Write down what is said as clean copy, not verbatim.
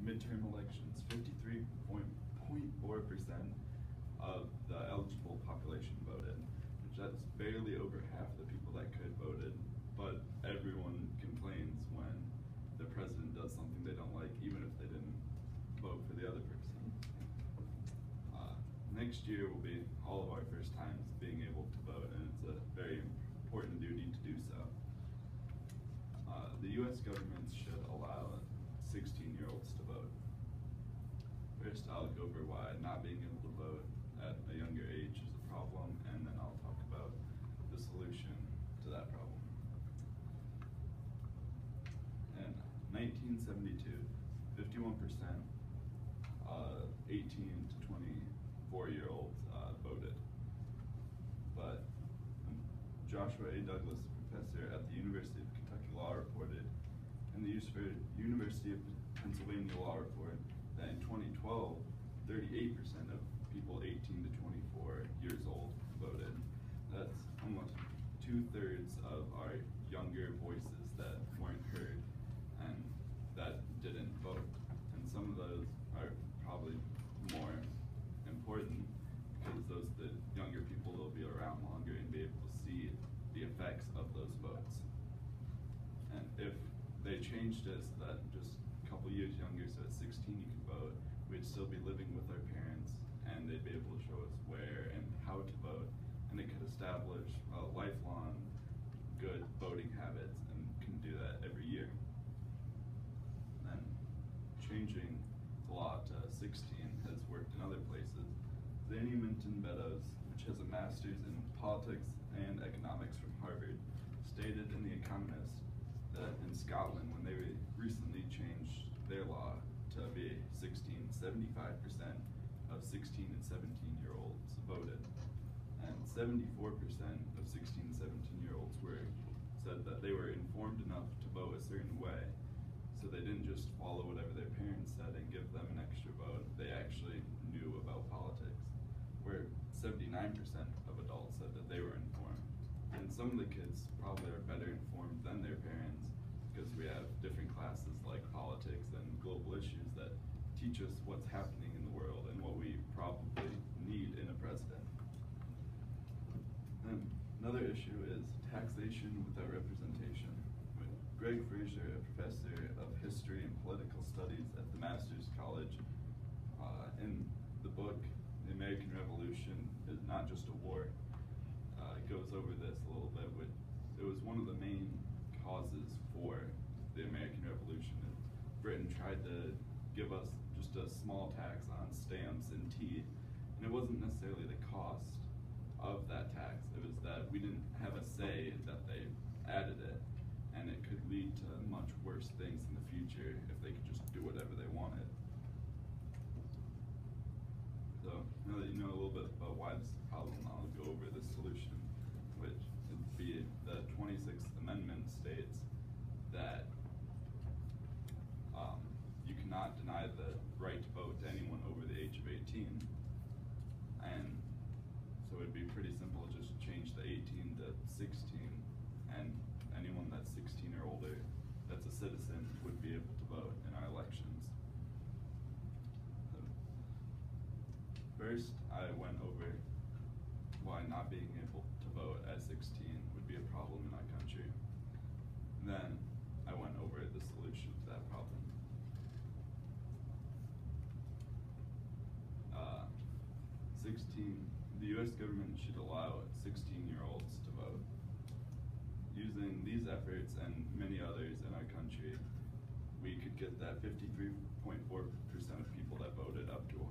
midterm elections, 53.4% of the eligible population voted, which that's barely over half the people that could voted, but everyone complains when the president does something they don't like, even if they didn't vote for the other person. Next year will be all of our first times being able to vote, and it's a very important duty to do so. The U.S. government should allow 16-year-olds to vote. First, I'll go over why not being able to vote at a younger age is a problem, and then I'll talk about the solution to that problem. In 1972, 51% 18 to 24-year-olds voted, but Joshua A. Douglas, a professor at the University of Kentucky Law, reported, and the University of Pennsylvania Law report, that in 2012, 38% of people 18 to 24 years old voted. That's almost 2/3 of our younger voices that weren't heard and that didn't vote. And some of those are probably more important because those the younger people will be around longer and be able to see the effects of those votes. And if they changed it so that just a couple years younger, so at 16 you could vote, we'd still be living with our parents and they'd be able to show us where and how to vote, and it could establish lifelong good voting habits, and can do that every year. And changing the law to 16 has worked in other places. Zanny Minton Beddoes, which has a master's in politics and economics from Harvard, stated in The Economist that in Scotland, when they recently changed their law to be 16, 75% of 16 and 17-year-olds voted, and 74% of 16 and 17-year-olds said that they were informed enough to vote a certain way, so they didn't just follow whatever their parents said and give them an extra vote. They actually knew about politics, where 79% of adults said that they were informed. And some of the kids probably are better informed than their parents because we have different classes like politics and global issues that teach us what's happening in the world and what we probably need in a president. And another issue is taxation without representation. Greg Fraser, a professor of history and political studies at the Master's College, in the book, The American Revolution is Not Just a War, goes over this a little bit. It was one of the main causes for the American Revolution. Britain tried to give us just a small tax on stamps and tea, and it wasn't necessarily the cost of that tax, it was that we didn't have a say that they added it, and it could lead to much worse things in the future if they could just do whatever they wanted. So now that you know a little bit about why this is a problem, I'll go over the solution, which would be the 26th Amendment states that you cannot deny the right to vote to anyone over the age of 18. And so it'd be pretty simple to just change the 18 to 16, and anyone that's 16 or older that's a citizen would be able to vote in our elections. First, I went over why not being able to vote at 16 would be a problem in our country. Then I went over the solution to that problem. 16, the U.S. government should allow 16-year-olds to vote. Using these efforts and many others in our country, we could get that 53.4% of people that voted up to 100%.